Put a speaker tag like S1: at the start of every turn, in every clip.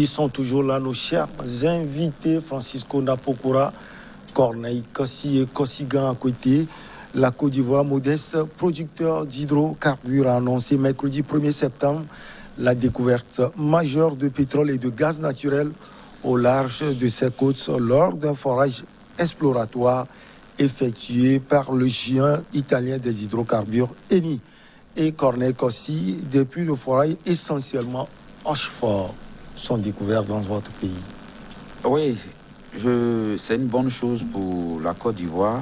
S1: Ils sont toujours là, nos chers invités, Francisco Napokora, Corneille Kossi et Kossigan à côté. La Côte d'Ivoire, modeste producteur d'hydrocarbures, a annoncé mercredi 1er septembre la découverte majeure de pétrole et de gaz naturel au large de ses côtes lors d'un forage exploratoire effectué par le géant italien des hydrocarbures Eni et Corneille Kossi depuis le forage essentiellement offshore sont découverts dans votre pays.
S2: Oui, c'est une bonne chose pour la Côte d'Ivoire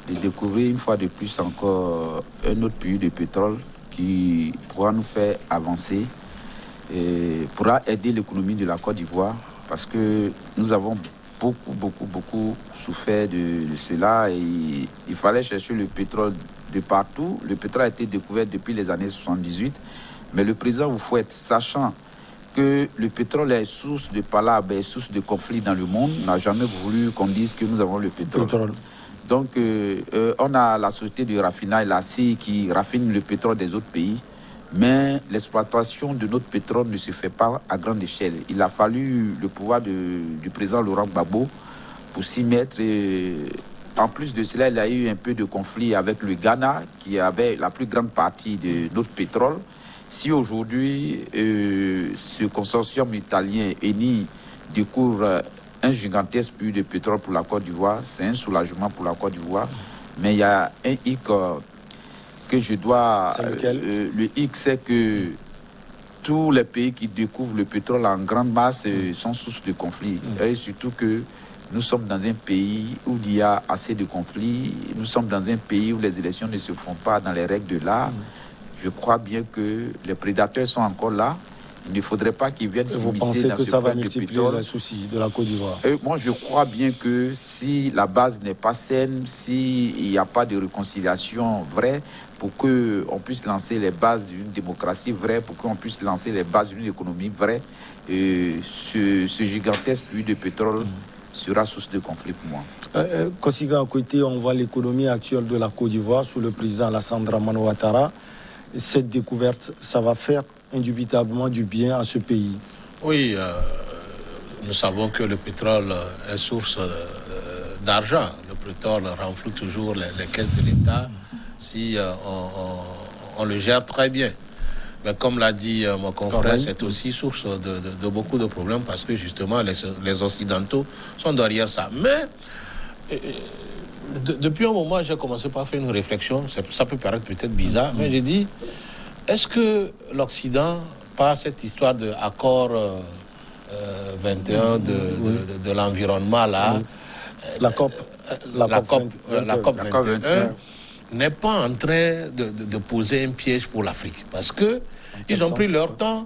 S2: de découvrir une fois de plus encore un autre puits de pétrole qui pourra nous faire avancer et pourra aider l'économie de la Côte d'Ivoire parce que nous avons beaucoup souffert de cela et il fallait chercher le pétrole de partout. Le pétrole a été découvert depuis les années 78, mais le président Oufouette, sachant que le pétrole est source de palabres, est source de conflits dans le monde, n'a jamais voulu qu'on dise que nous avons le pétrole. Donc, on a la société de raffinage, la CI, qui raffine le pétrole des autres pays, mais l'exploitation de notre pétrole ne se fait pas à grande échelle. Il a fallu le pouvoir du président Laurent Gbagbo pour s'y mettre. Et en plus de cela, il y a eu un peu de conflit avec le Ghana, qui avait la plus grande partie de notre pétrole. Si aujourd'hui, ce consortium italien Eni découvre un gigantesque puits de pétrole pour la Côte d'Ivoire, c'est un soulagement pour la Côte d'Ivoire. Mais il y a un hic que je dois... le hic, c'est que tous les pays qui découvrent le pétrole en grande masse sont source de conflits. Et surtout que nous sommes dans un pays où il y a assez de conflits. Nous sommes dans un pays où les élections ne se font pas dans les règles de l'art. Je crois bien que les prédateurs sont encore là. Il ne faudrait pas qu'ils viennent s'immiscer dans ce plan de pétrole. Vous pensez que ça va multiplier
S1: les soucis de la Côte d'Ivoire?
S2: Moi, je crois bien que si la base n'est pas saine, s'il n'y a pas de réconciliation vraie, pour qu'on puisse lancer les bases d'une démocratie vraie, pour qu'on puisse lancer les bases d'une économie vraie, ce gigantesque puits de pétrole sera source de conflit pour moi.
S1: Kossigan, à côté, on voit l'économie actuelle de la Côte d'Ivoire sous le président Alassane Dramane Ouattara. Cette découverte, ça va faire indubitablement du bien à ce pays.
S3: Oui, nous savons que le pétrole est source d'argent. Le pétrole renfloue toujours les caisses de l'État si on le gère très bien. Mais comme l'a dit mon confrère, c'est aussi source de beaucoup de problèmes parce que justement les Occidentaux sont derrière ça. Mais depuis un moment, j'ai commencé par faire une réflexion. Ça peut paraître peut-être bizarre, mais j'ai dit, est-ce que l'Occident, par cette histoire d'accord 21 de l'environnement là,
S1: la COP
S3: 21, n'est pas en train de poser un piège pour l'Afrique? Parce que ils ont pris leur temps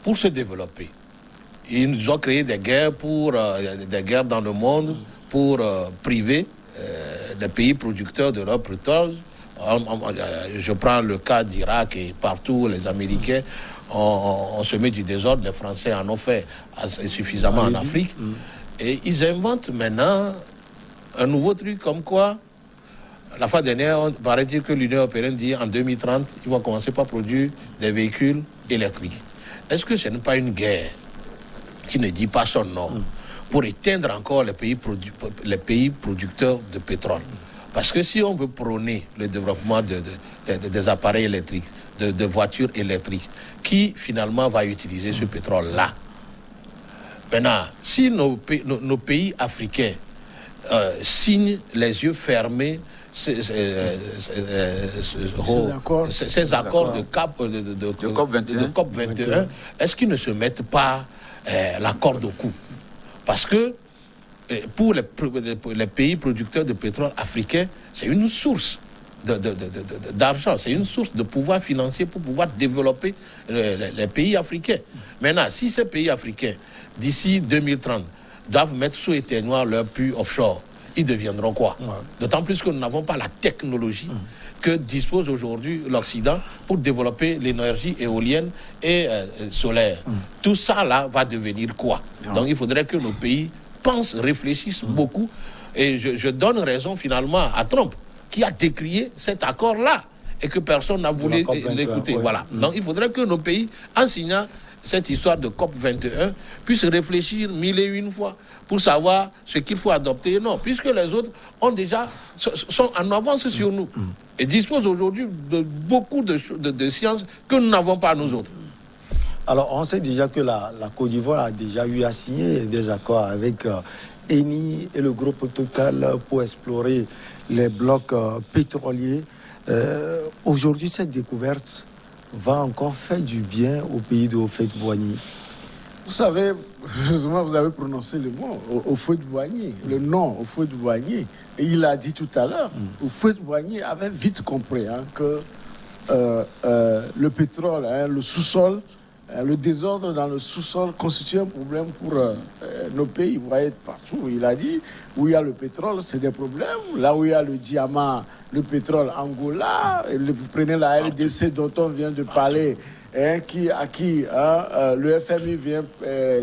S3: pour se développer. Ils ont créé des guerres dans le monde pour priver les pays producteurs de leur pétrole. Je prends le cas d'Irak et partout, les Américains, on se met du désordre, les Français en ont fait suffisamment en Afrique. Et ils inventent maintenant un nouveau truc comme quoi, la fois dernière, paraît-il que l'Union européenne dit en 2030, ils vont commencer par produire des véhicules électriques. Est-ce que ce n'est pas une guerre qui ne dit pas son nom pour éteindre encore les pays producteurs de pétrole? Parce que si on veut prôner le développement des appareils électriques, de voitures électriques, qui finalement va utiliser ce pétrole-là? Maintenant, si nos pays africains signent les yeux fermés ces accords de COP 21, est-ce qu'ils ne se mettent pas la corde au cou? Parce que pour les pays producteurs de pétrole africains, c'est une source d'argent, c'est une source de pouvoir financier pour pouvoir développer les pays africains. Maintenant, si ces pays africains, d'ici 2030, doivent mettre sous éteignoir leur puits offshore, ils deviendront quoi? D'autant plus que nous n'avons pas la technologie que dispose aujourd'hui l'Occident pour développer l'énergie éolienne et solaire. Tout ça, là, va devenir quoi? Donc, il faudrait que nos pays pensent, réfléchissent beaucoup. Et je donne raison, finalement, à Trump, qui a décrié cet accord-là et que personne n'a voulu l'écouter. Voilà. Donc, il faudrait que nos pays, en signant cette histoire de COP 21 puisse réfléchir 1001 fois pour savoir ce qu'il faut adopter. Non, puisque les autres ont déjà, sont en avance sur nous et disposent aujourd'hui de beaucoup de sciences que nous n'avons pas nous autres.
S1: Alors, on sait déjà que la Côte d'Ivoire a déjà eu à signer des accords avec Eni et le groupe Total pour explorer les blocs pétroliers. Aujourd'hui, cette découverte va encore faire du bien au pays de Houphouët-Boigny.
S4: Vous savez, heureusement, vous avez prononcé le mot, Houphouët-Boigny, le nom Houphouët-Boigny. Et il a dit tout à l'heure, Houphouët-Boigny avait vite compris que le pétrole, le sous-sol, le désordre dans le sous-sol constitue un problème pour nos pays. Vous voyez, partout, il a dit, où il y a le pétrole, c'est des problèmes. Là où il y a le diamant, le pétrole, Angola, vous prenez la RDC dont on vient de parler, à qui le FMI vient,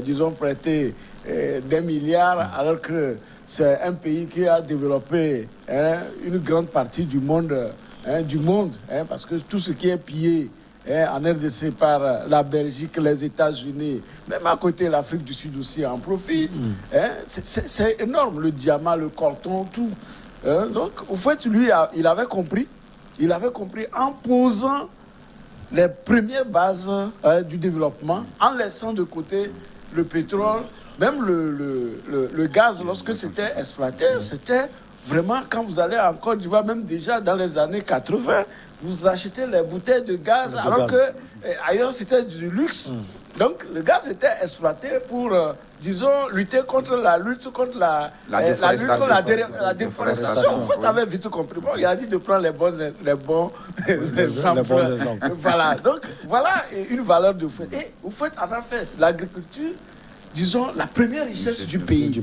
S4: disons, prêter des milliards, alors que c'est un pays qui a développé une grande partie du monde, parce que tout ce qui est pillé en RDC par la Belgique, les États-Unis, même à côté l'Afrique du Sud aussi en profite. C'est énorme, le diamant, le coton, tout. Donc, au fait, lui, il avait compris en posant les premières bases du développement, en laissant de côté le pétrole, même le gaz, lorsque c'était exploité, c'était vraiment, quand vous allez en Côte d'Ivoire, même déjà dans les années 80, vous achetez les bouteilles de gaz, alors que ailleurs c'était du luxe. Donc le gaz était exploité pour, disons, lutter contre la déforestation. En fait, avait vite compris. Bon, il a dit de prendre les bons exemples. Voilà. Donc voilà une valeur de fait. Et vous faites en fait l'agriculture, disons, la première richesse du pays.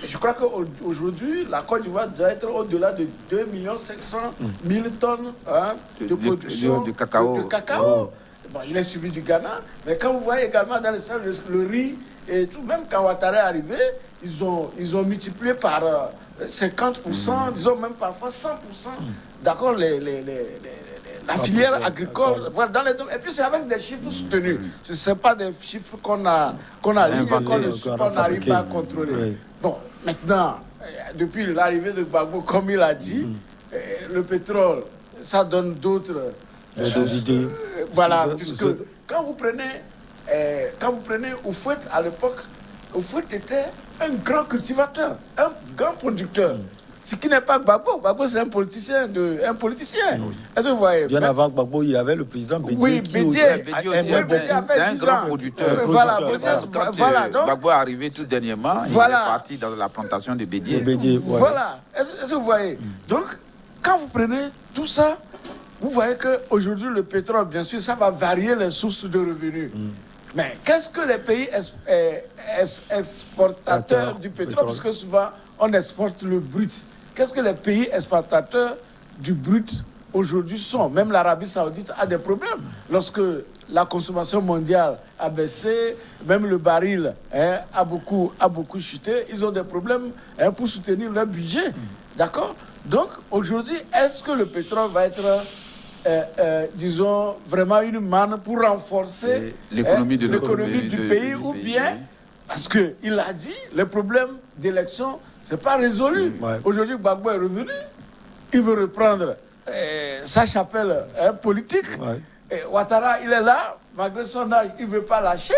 S4: Je crois qu'aujourd'hui, la Côte d'Ivoire doit être au-delà de 2 500 000 tonnes de production
S2: de cacao.
S4: Bon, il est suivi du Ghana, mais quand vous voyez également dans le riz, et tout, même quand Ouattara est arrivé, ils ont multiplié par 50%, disons même parfois 100%. D'accord, la filière agricole, voilà, dans les domaines. Et puis c'est avec des chiffres soutenus. Ce n'est pas des chiffres qu'on n'arrive pas à contrôler. Oui. Bon, maintenant, depuis l'arrivée de Gbagbo, comme il a dit, le pétrole, ça donne d'autres idées. Voilà, puisque quand vous prenez Houphouët à l'époque, Houphouët était un grand cultivateur, un grand producteur. Ce qui n'est pas Gbagbo. Gbagbo, c'est un politicien. Est-ce que vous voyez?
S1: Bien avant Gbagbo, il y avait le président Bédié.
S4: Oui,
S1: Bédié
S2: aussi c'est un grand producteur.
S4: Voilà,
S2: quand Gbagbo est arrivé tout dernièrement, il est parti dans la plantation de Bédié.
S4: Voilà. Est-ce que vous voyez? Donc, quand vous prenez tout ça, vous voyez qu'aujourd'hui, le pétrole, bien sûr, ça va varier les sources de revenus. Mais qu'est-ce que les pays exportateurs du pétrole, parce que souvent, on exporte le brut. Qu'est-ce que les pays exportateurs du brut aujourd'hui sont? Même l'Arabie Saoudite a des problèmes. Lorsque la consommation mondiale a baissé, même le baril a beaucoup chuté, ils ont des problèmes pour soutenir leur budget. D'accord? Donc, aujourd'hui, est-ce que le pétrole va être, disons, vraiment une manne pour renforcer l'économie du pays ou bien, parce qu'il a dit, les problèmes d'élection, ce n'est pas résolu. Aujourd'hui, Gbagbo est revenu, il veut reprendre sa chapelle politique. Et Ouattara, il est là, malgré son âge, il ne veut pas lâcher.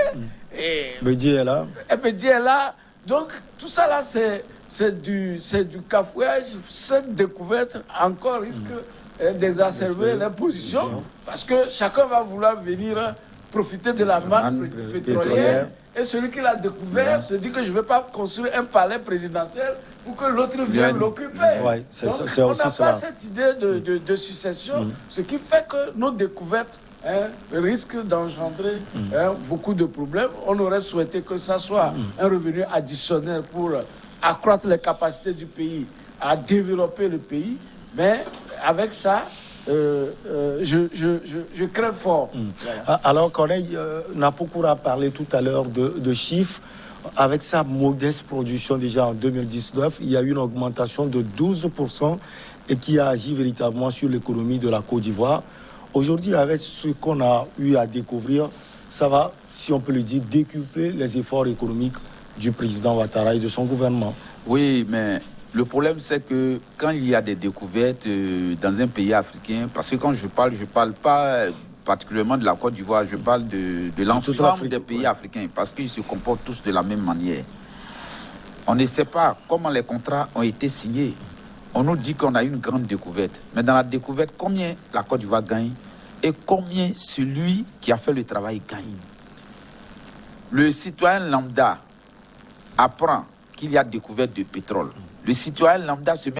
S1: Bédié est là.
S4: Bédié est là. Donc, tout ça là, c'est du cafouillage. Cette découverte encore risque d'exacerber les positions, parce que chacun va vouloir venir profiter de la manne pétrolière. Et celui qui l'a découvert se dit que je ne vais pas construire un palais présidentiel pour que l'autre vienne l'occuper. Donc, on n'a pas cette idée de succession, ce qui fait que nos découvertes risquent d'engendrer beaucoup de problèmes. On aurait souhaité que ça soit un revenu additionnel pour accroître les capacités du pays à développer le pays, mais avec ça, je crains fort.
S1: Alors, Corneille, Napokoura a parlé tout à l'heure de chiffres. Avec sa modeste production déjà en 2019, il y a eu une augmentation de 12% et qui a agi véritablement sur l'économie de la Côte d'Ivoire. Aujourd'hui, avec ce qu'on a eu à découvrir, ça va, si on peut le dire, décupler les efforts économiques du président Ouattara et de son gouvernement.
S2: Oui, mais le problème, c'est que quand il y a des découvertes dans un pays africain, parce que quand je parle pas particulièrement de la Côte d'Ivoire, je parle de l'ensemble des pays africains, parce qu'ils se comportent tous de la même manière. On ne sait pas comment les contrats ont été signés. On nous dit qu'on a une grande découverte. Mais dans la découverte, combien la Côte d'Ivoire gagne et combien celui qui a fait le travail gagne? Le citoyen lambda apprend qu'il y a découverte de pétrole. Le citoyen lambda se met